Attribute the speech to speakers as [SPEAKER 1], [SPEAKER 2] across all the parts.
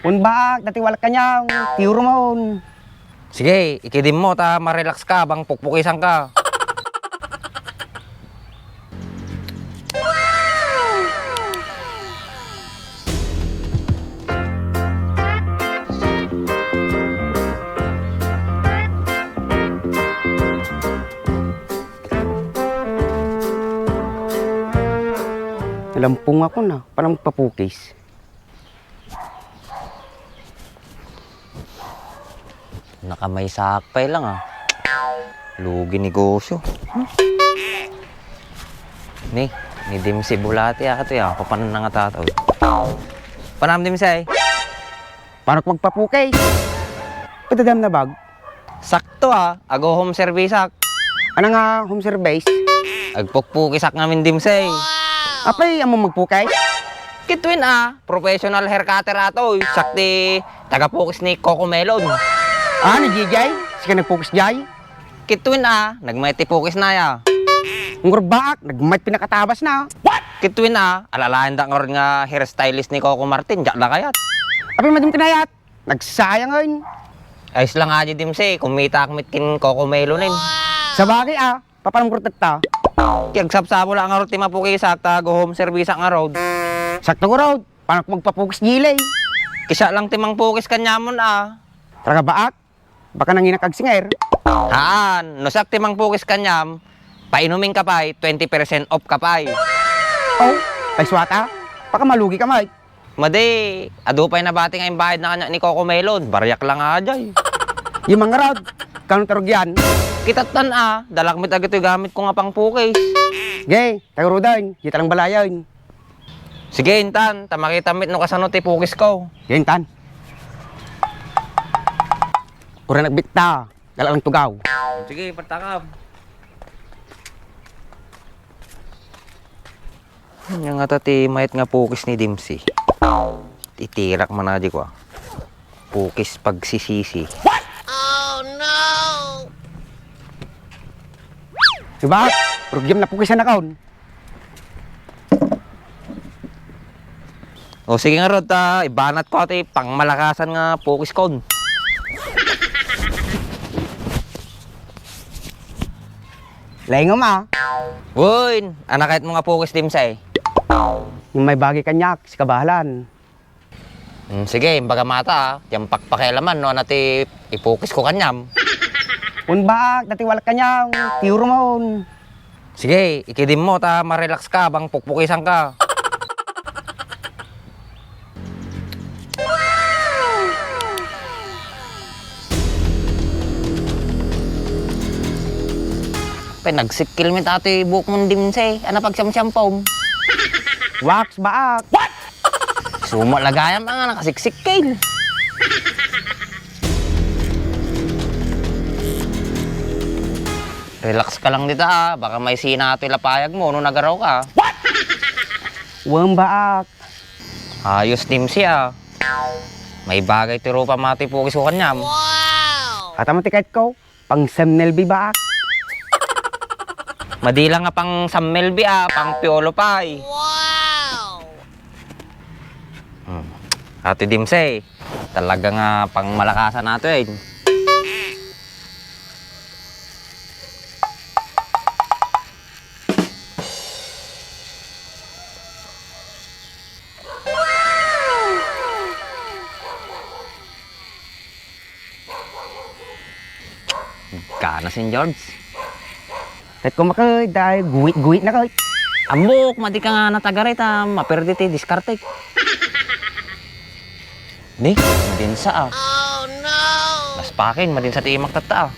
[SPEAKER 1] Unbak, dati wala kanyang, tiyuro mo.
[SPEAKER 2] Sige, ikidim mo ta ma-relax ka bang pukpukisan ka.
[SPEAKER 1] Nalampung ako na, parang papukis.
[SPEAKER 2] Nakamay sakpay lang ah. Lugi negosyo. Ni Dimsi bulati ito ya. Papanan na nga tataw. Panam Dimsi.
[SPEAKER 1] Paano ko magpapukis? Patadam na bag.
[SPEAKER 2] Sakto ah. Ago home service ak.
[SPEAKER 1] Ano nga home service?
[SPEAKER 2] Agpukpukisak namin Dimsi.
[SPEAKER 1] Apay, amo magpukis?
[SPEAKER 2] Kitwin ah. Professional hair cutter ato. Sakti tagapukis ni Coco Melon.
[SPEAKER 1] Ni Jijay? Sika nagpukis jay?
[SPEAKER 2] Kitwin ah. Nagmayti pukis na ya.
[SPEAKER 1] Ngurbak, nagmait pinakatabas na.
[SPEAKER 2] Kitwin ah. Alalahan da nga hairstylist ni Coco Martin. Diyak na kayat.
[SPEAKER 1] Apay, madim kinayat. Nagsayang ngayon.
[SPEAKER 2] Ayos lang nga Dimsi. Kumita akmit kin Coco Melonin.
[SPEAKER 1] Sa bagay papanong kurtat ta.
[SPEAKER 2] Kiagsapsabo lang nga ro ti mapukisak ta go home service nga road.
[SPEAKER 1] Sakto ko raw, paano ko magpapukis gilay?
[SPEAKER 2] Kisa lang timang pukis kanyamon ah.
[SPEAKER 1] Talaga baak? Baka nanginak agsinger.
[SPEAKER 2] Haan, nosak timang pukis kanyam, painumin ka pa'y, 20% off ka pa'y.
[SPEAKER 1] Oh, kay swata? Baka malugi ka, Mike.
[SPEAKER 2] Madi, adupay na bati nga yung bayad na kanya ni Coco Melon, baryak lang nga jay.
[SPEAKER 1] Yung mga rod, kanong tarog yan?
[SPEAKER 2] Kitatan ah, dalakmit agad yung gamit ko nga pang pukis.
[SPEAKER 1] Gay, tayo rodan, kita lang balayan.
[SPEAKER 2] Sige, intan, tamakita-mit no kasano ti pukis ko.
[SPEAKER 1] Yan, tan. Kura nagbita, dala lang tugaw.
[SPEAKER 2] Sige, patakab. Yan nga ti mayat nga pukis ni Dimsi. Itirak man na di ko ah. Pukis pagsisisi.
[SPEAKER 1] Diba? Program na pukisan na kaon.
[SPEAKER 2] O sige nga Rod, ibanat ko ati pang malakasan nga pukis kon.
[SPEAKER 1] Laing ma.
[SPEAKER 2] Uy, anak kahit mga pukis Dimsay.
[SPEAKER 1] Yung may bagay kanyak, si kabahalan.
[SPEAKER 2] Sige, baga mata yung pakpakialaman no, nati ipukis ko kanyam.
[SPEAKER 1] Unbak, dati wala kanyang, tiyuro mo.
[SPEAKER 2] Sige, ikidim mo ta ma-relax ka bang pukpukisan ka. Nagsikil mi ati buhok mong Dimsay. Ano pag siyam-siyampom?
[SPEAKER 1] Wax baak. What?
[SPEAKER 2] Sumo lagayam nga nakasiksik-kil. Relax ka lang dito baka may sinato ilapayag mo nung nagaraw ka.
[SPEAKER 1] What? Wang baak.
[SPEAKER 2] Ayos Dimsay May bagay tiro pa mati pukis ko kanyam.
[SPEAKER 1] Wow! At ang tiket ko, pang Semnelby baak.
[SPEAKER 2] Madila nga pang Sammelby pang Piolo Pay.
[SPEAKER 3] Wow!
[SPEAKER 2] Ate Dimsay, talaga nga pang malakasan natin. Kana si George.
[SPEAKER 1] Kahit ko makay, dahil guwit-guwit na kahit.
[SPEAKER 2] Ambok, madi ka nga natagaray maperde ti diskarte. Ni, madin sa
[SPEAKER 3] Oh no!
[SPEAKER 2] Mas pakin, madin sa timak tata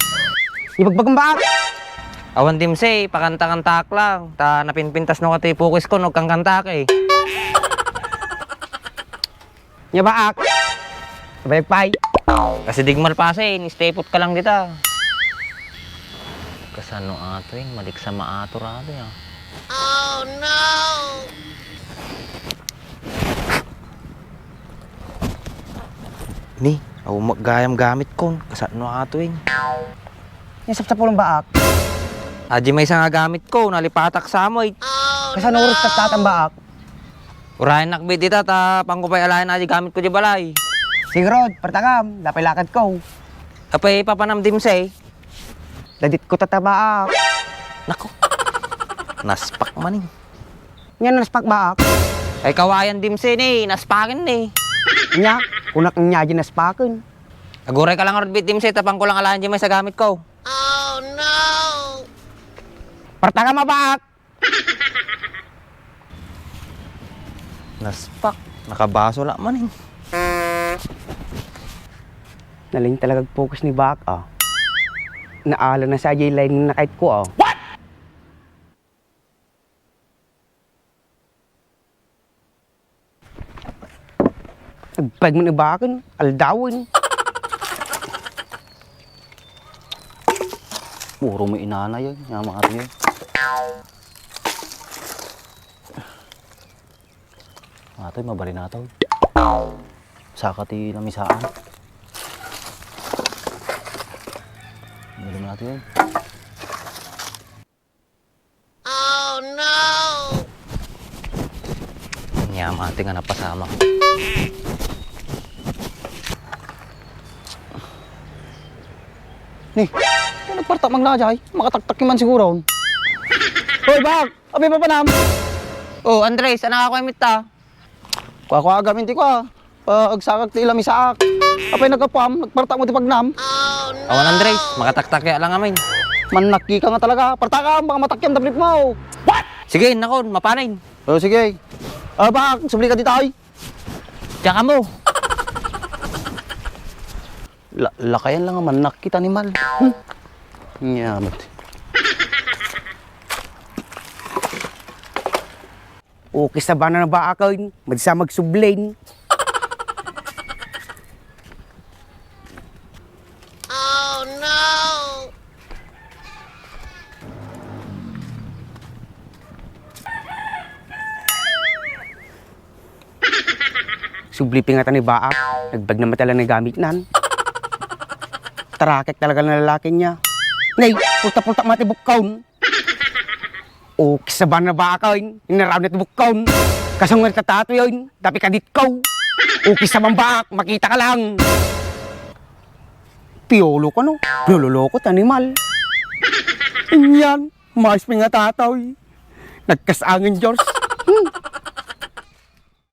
[SPEAKER 1] Ibagbagang baak.
[SPEAKER 2] Awan Dimsay, pakanta-kantak lang. Ta napinpintas no kati pukis ko, no kang kantak eh.
[SPEAKER 1] Nya baak. Sabay-pay.
[SPEAKER 2] Kasi digmal pasin, stay put ka lang dita. Kasano ato malik sa maato rado ya.
[SPEAKER 3] Oh no!
[SPEAKER 2] Ni, gayam gamit ko. Kasano ato
[SPEAKER 1] Yung sapsapulong baak.
[SPEAKER 2] Aji may isang gamit ko, nalipatak sa amoy.
[SPEAKER 3] Oh
[SPEAKER 1] Kasano oras tatang baak.
[SPEAKER 2] Urahin nakbit dita, pangkupay alahin aji gamit ko di balay.
[SPEAKER 1] Sige Rod, partagam, lapay lakad ko.
[SPEAKER 2] Apay papanam dimsay.
[SPEAKER 1] Dadit ko tatabaak.
[SPEAKER 2] Nako. Naspak man eh.
[SPEAKER 1] Yan naspak baak.
[SPEAKER 2] Ay kawayan dimsay ni, naspakin ni.
[SPEAKER 1] Nya, kunak nya di naspakin.
[SPEAKER 2] Aguray ka lang Rodbit dimsay, tapang ko lang alahan dyan may sa gamit ko.
[SPEAKER 3] Oh no!
[SPEAKER 1] Partagam mabaak.
[SPEAKER 2] Naspak. Nakabaso lang man eh.
[SPEAKER 1] Naling talagang focus ni Bak, ah. Naala na sa line na kahit ko, ah. What? Nagpag mo ni Bakan, aldawin.
[SPEAKER 4] Puro mo inana yun. Yung mga yun. Atoy, mabali na ito. Sakati na misaan. Mabali mo natin yun.
[SPEAKER 3] Oh no!
[SPEAKER 2] Nyamate nga napasama ko.
[SPEAKER 4] Ni, kung nagpartak magnajay, makataktak man siguro. Hoy, Bak! Abi pa panam!
[SPEAKER 2] Oh, Andres, anak ako imit ta.
[SPEAKER 4] Kuha gamin ti ko ah. Pag sakak ti ilami saak. Apay nagkapam, nagpartak mo ti pagnam.
[SPEAKER 3] Oh no!
[SPEAKER 2] Awan Andres, makataktak ya lang amin.
[SPEAKER 4] Manaki ka nga talaga. Partakam, baka matakyan tablip mo.
[SPEAKER 2] Sige, nakon, mapanin.
[SPEAKER 4] O sige. Bak, subli ka dito ay.
[SPEAKER 2] Tsaka mo.
[SPEAKER 4] Lakayan lang naman, nakita ni Mal. Nyamat.
[SPEAKER 1] Okay sa bana na ba ako, magsa magsublain.
[SPEAKER 3] Oh no!
[SPEAKER 1] Subliping nga ta ni Baak, nagbag na matala na gamit nan. Tarakek talaga ng lalaki niya. Ngay, pulta-pulta mati bukkaon. O, kisaban na ba ako yun? Inaraw na bukkaon. Kasungan ka tato yun, dapi ka ditkaw. O, kisaban Baak, makita ka lang. Piolo ka no, lululokot animal. Yan, mas nga tataw. Nagkasangin, George.